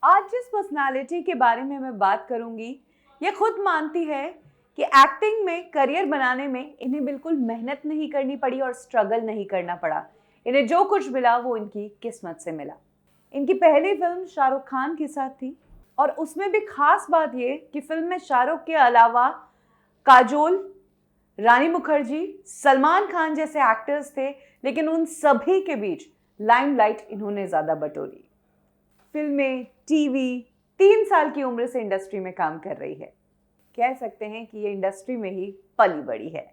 आज जिस पर्सनालिटी के बारे में मैं बात करूंगी, ये खुद मानती है कि एक्टिंग में करियर बनाने में इन्हें बिल्कुल मेहनत नहीं करनी पड़ी और स्ट्रगल नहीं करना पड़ा। इन्हें जो कुछ मिला वो इनकी किस्मत से मिला। इनकी पहली फिल्म शाहरुख खान के साथ थी और उसमें भी खास बात ये कि फिल्म में शाहरुख के अलावा काजोल, रानी मुखर्जी, सलमान खान जैसे एक्टर्स थे, लेकिन उन सभी के बीच लाइमलाइट इन्होंने ज़्यादा बटोरी। फिल्में, टीवी, 3 साल की उम्र से इंडस्ट्री में काम कर रही है। कह सकते हैं कि ये इंडस्ट्री में ही पली बड़ी है।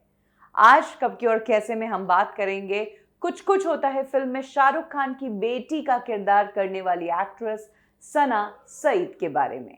आज कब की और कैसे में हम बात करेंगे कुछ कुछ होता है फिल्म में शाहरुख खान की बेटी का किरदार करने वाली एक्ट्रेस सना सईद के बारे में।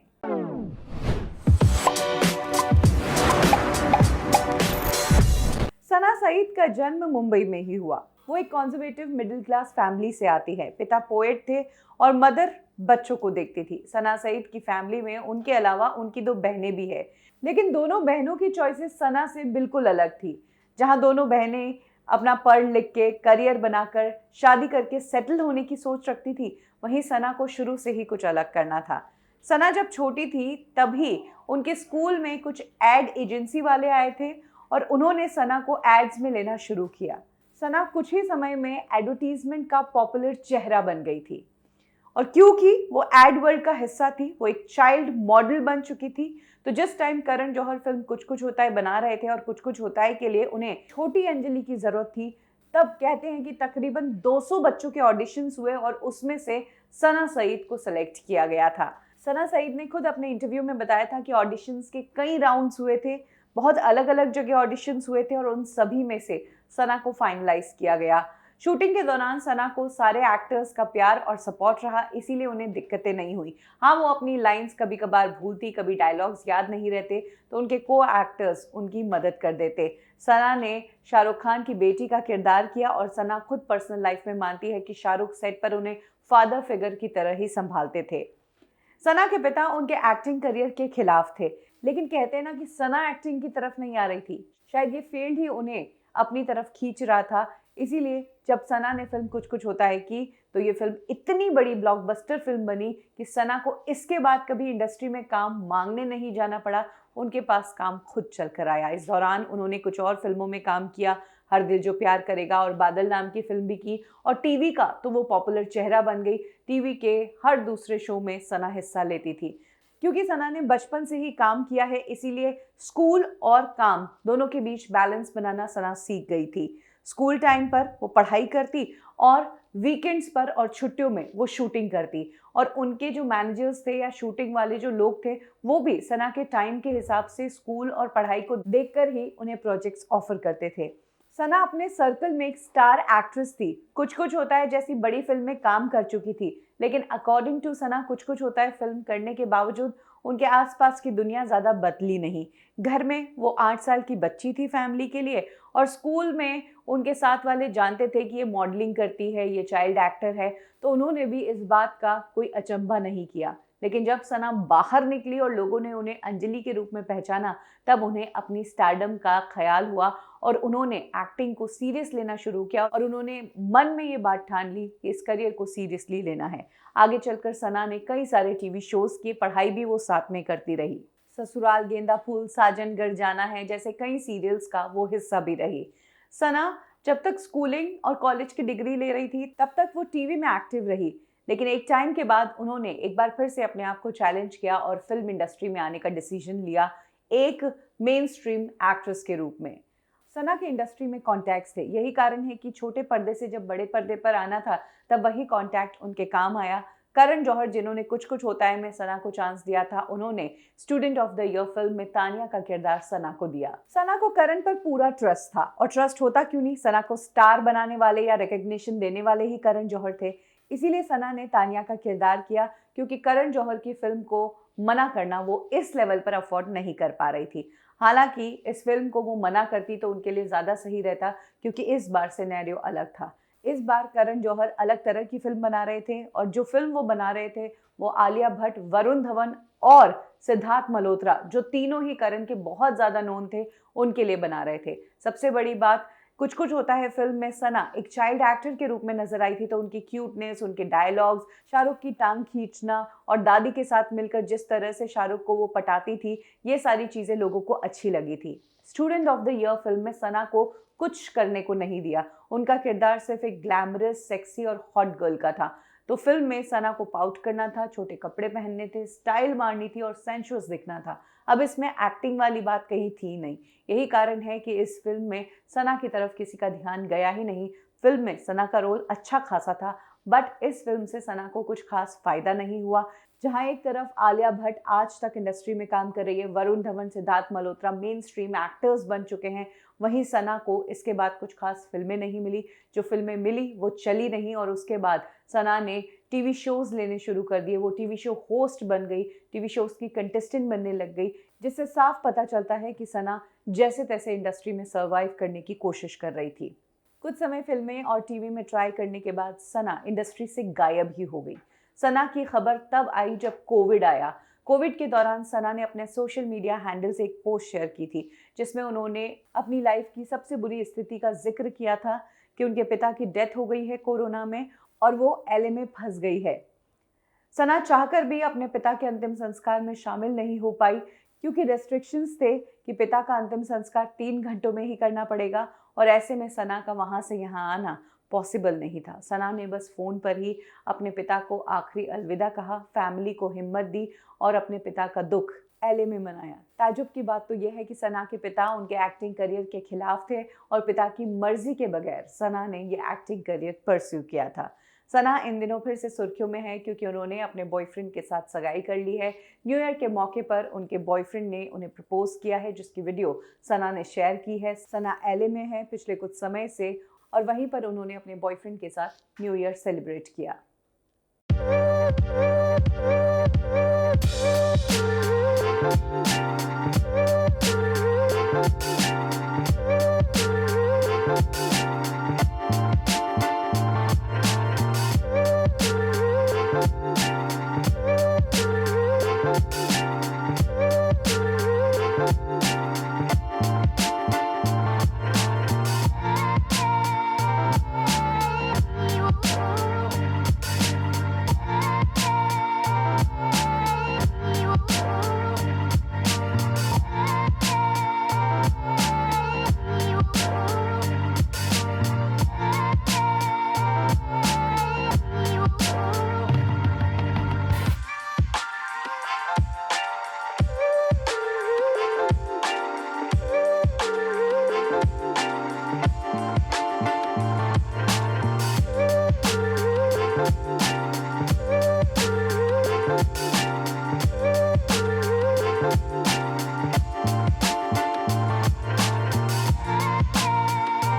सना सईद का जन्म मुंबई में ही हुआ। वो एक कंजर्वेटिव मिडिल क्लास फैमिली से आती है। पिता पोएट थे और मदर बच्चों को देखती थी। सना सईद की फैमिली में उनके अलावा उनकी 2 बहनें भी है, लेकिन दोनों बहनों की चॉइसेस सना से बिल्कुल अलग थी। जहां दोनों बहनें अपना पढ़ लिख के करियर बनाकर शादी करके सेटल होने की सोच रखती थी, वहीं सना को शुरू से ही कुछ अलग करना था। सना जब छोटी थी तभी उनके स्कूल में कुछ एड एजेंसी वाले आए थे और उन्होंने सना को एड्स में लेना शुरू किया। सना कुछ ही समय में एडवर्टीजमेंट का पॉपुलर चेहरा बन गई थी और क्योंकि वो एड वर्ल्ड का हिस्सा थी, वो एक चाइल्ड मॉडल बन चुकी थी। तो जिस टाइम करण जौहर फिल्म कुछ कुछ होता है बना रहे थे और कुछ कुछ होता है के लिए उन्हें छोटी अंजलि की जरूरत थी, तब कहते हैं कि तकरीबन 200 बच्चों के ऑडिशंस हुए और उसमें से सना सईद को सिलेक्ट किया गया था। सना सईद ने खुद अपने इंटरव्यू में बताया था कि ऑडिशंस के कई राउंड्स हुए थे, बहुत अलग अलग जगह ऑडिशंस हुए थे और उन सभी में से सना को फाइनलाइज किया गया। शूटिंग के दौरान सना को सारे एक्टर्स का प्यार और सपोर्ट रहा, इसीलिए उन्हें दिक्कतें नहीं हुई। हाँ, वो अपनी लाइंस कभी कभार भूलती, कभी डायलॉग्स याद नहीं रहते, तो उनके को एक्टर्स उनकी मदद कर देते। सना ने शाहरुख खान की बेटी का किरदार किया और सना खुद पर्सनल लाइफ में मानती है कि शाहरुख सेट पर उन्हें फादर फिगर की तरह ही संभालते थे। सना के पिता उनके एक्टिंग करियर के खिलाफ थे, लेकिन कहते हैं ना कि सना एक्टिंग की तरफ नहीं आ रही थी। शायद ये फील्ड ही उन्हें अपनी तरफ खींच रहा था। इसीलिए जब सना ने फिल्म कुछ कुछ होता है की, तो ये फिल्म इतनी बड़ी ब्लॉकबस्टर फिल्म बनी कि सना को इसके बाद कभी इंडस्ट्री में काम मांगने नहीं जाना पड़ा। उनके पास काम खुद चल कर आया। इस दौरान उन्होंने कुछ और फिल्मों में काम किया, हर दिल जो प्यार करेगा और बादल नाम की फिल्म भी की, और टीवी का तो वो पॉपुलर चेहरा बन गई। टीवी के हर दूसरे शो में सना हिस्सा लेती थी। क्योंकि सना ने बचपन से ही काम किया है, इसीलिए स्कूल और काम दोनों के बीच बैलेंस बनाना सना सीख गई थी। स्कूल टाइम पर वो पढ़ाई करती और वीकेंड्स पर और छुट्टियों में वो शूटिंग करती, और उनके जो मैनेजर्स थे या शूटिंग वाले जो लोग थे वो भी सना के टाइम के हिसाब से स्कूल और पढ़ाई को देखकर ही उन्हें प्रोजेक्ट्स ऑफर करते थे। सना अपने सर्कल में एक स्टार एक्ट्रेस थी। कुछ कुछ होता है जैसी बड़ी फिल्म में काम कर चुकी थी, लेकिन अकॉर्डिंग टू सना कुछ कुछ होता है फिल्म करने के बावजूद उनके आसपास की दुनिया ज़्यादा बदली नहीं। घर में वो 8 साल की बच्ची थी फैमिली के लिए, और स्कूल में उनके साथ वाले जानते थे कि ये मॉडलिंग करती है, ये चाइल्ड एक्टर है, तो उन्होंने भी इस बात का कोई अचंभा नहीं किया। लेकिन जब सना बाहर निकली और लोगों ने उन्हें अंजलि के रूप में पहचाना, तब उन्हें अपनी स्टारडम का ख्याल हुआ और उन्होंने एक्टिंग को सीरियस लेना शुरू किया और उन्होंने मन में ये बात ठान ली कि इस करियर को सीरियसली लेना है। आगे चलकर सना ने कई सारे टीवी शोज किए, पढ़ाई भी वो साथ में करती रही। ससुराल गेंदा फूल, साजन घर जाना है जैसे कई सीरियल्स का वो हिस्सा भी रही। सना जब तक स्कूलिंग और कॉलेज की डिग्री ले रही थी तब तक वो टीवी में एक्टिव रही, लेकिन एक टाइम के बाद उन्होंने एक बार फिर से अपने आप को चैलेंज किया और फिल्म इंडस्ट्री में आने का डिसीजन लिया, एक मेन स्ट्रीम एक्ट्रेस के रूप में। सना के इंडस्ट्री में कॉन्टैक्ट्स थे, यही कारण है कि छोटे पर्दे से जब बड़े पर्दे पर आना था तब वही कॉन्टैक्ट उनके काम आया। करण जौहर, जिन्होंने कुछ कुछ होता है में सना को चांस दिया था, उन्होंने student of the year film में तानिया का किरदार सना को दिया। सना को करण पर पूरा ट्रस्ट था, और ट्रस्ट होता क्यों नहीं, सना को स्टार बनाने वाले या रिकग्निशन देने वाले ही करण जौहर थे। इसीलिए सना ने तानिया का किरदार किया, क्योंकि करण जौहर की फिल्म को मना करना वो इस लेवल पर अफोर्ड नहीं कर पा रही थी। हालांकि इस फिल्म को वो मना करती तो उनके लिए ज़्यादा सही रहता, क्योंकि इस बार सिनेरियो अलग था। इस बार करण जौहर अलग तरह की फिल्म बना रहे थे, और जो फिल्म वो बना रहे थे वो आलिया भट्ट, वरुण धवन और सिद्धार्थ मल्होत्रा, जो तीनों ही करण के बहुत ज़्यादा नोन थे, उनके लिए बना रहे थे। सबसे बड़ी बात, कुछ कुछ होता है फिल्म में सना एक चाइल्ड एक्टर के रूप में नजर आई थी, तो उनकी क्यूटनेस, उनके डायलॉग्स, शाहरुख की टांग खींचना और दादी के साथ मिलकर जिस तरह से शाहरुख को वो पटाती थी, ये सारी चीजें लोगों को अच्छी लगी थी। Student of the year film में सना को कुछ करने को नहीं दिया। उनका किरदार सिर्फ एक ग्लैमरस, सेक्सी और हॉट गर्ल का था। तो फिल्म में सना को पाउट करना था, छोटे कपड़े पहनने थे, स्टाइल मारनी थी और सेंशुअस दिखना था। अब इसमें एक्टिंग वाली बात कहीं थी नहीं। यही कारण है कि इस फिल्म में सना की तरफ किसी का ध्यान गया ही नहीं। फिल्म में सना का रोल अच्छा खासा था, बट इस फिल्म से सना को कुछ खास फायदा नहीं हुआ। जहां एक तरफ आलिया भट्ट आज तक इंडस्ट्री में काम कर रही है, Varun Dhawan, Siddharth Malhotra main stream actors बन चुके हैं, वहीं सना को इसके बाद कुछ खास फिल्में नहीं मिली। जो फिल्में मिली वो चली नहीं और उसके बाद सना ने टीवी शोज लेने शुरू कर दिए। वो टीवी शो होस्ट बन गई, टीवी शोज की कंटेस्टेंट बनने लग गई, जिससे साफ पता चलता है कि सना जैसे तैसे इंडस्ट्री में सर्वाइव करने की कोशिश कर रही थी। कुछ समय फिल्में और टीवी में ट्राई करने के बाद सना इंडस्ट्री से गायब ही हो गई। सना की खबर तब आई जब कोविड आया। कोविड के दौरान सना ने अपने सोशल मीडिया हैंडल से एक पोस्ट शेयर की थी, जिसमें उन्होंने अपनी लाइफ की सबसे बुरी स्थिति का जिक्र किया था कि उनके पिता की डेथ हो गई है कोरोना में और वो एलए में फंस गई है। सना चाहकर भी अपने पिता के अंतिम संस्कार में शामिल नहीं हो पाई, क्योंकि रेस्ट्रिक्शंस थे कि पिता का अंतिम संस्कार 3 घंटों में ही करना पड़ेगा और ऐसे में सना का वहाँ से यहाँ आना पॉसिबल नहीं था। सना ने बस फ़ोन पर ही अपने पिता को आखिरी अलविदा कहा, फैमिली को हिम्मत दी और अपने पिता का दुख एलए में मनाया। ताज्जुब की बात तो यह है कि सना के पिता उनके एक्टिंग करियर के खिलाफ थे और पिता की मर्जी के बगैर सना ने ये एक्टिंग करियर परस्यू किया था। सना इन दिनों फिर से सुर्खियों में है क्योंकि उन्होंने अपने बॉयफ्रेंड के साथ सगाई कर ली है। न्यू ईयर के मौके पर उनके बॉयफ्रेंड ने उन्हें प्रपोज किया है, जिसकी वीडियो सना ने शेयर की है। सना एलए में है पिछले कुछ समय से और वहीं पर उन्होंने अपने बॉयफ्रेंड के साथ न्यू ईयर सेलिब्रेट किया।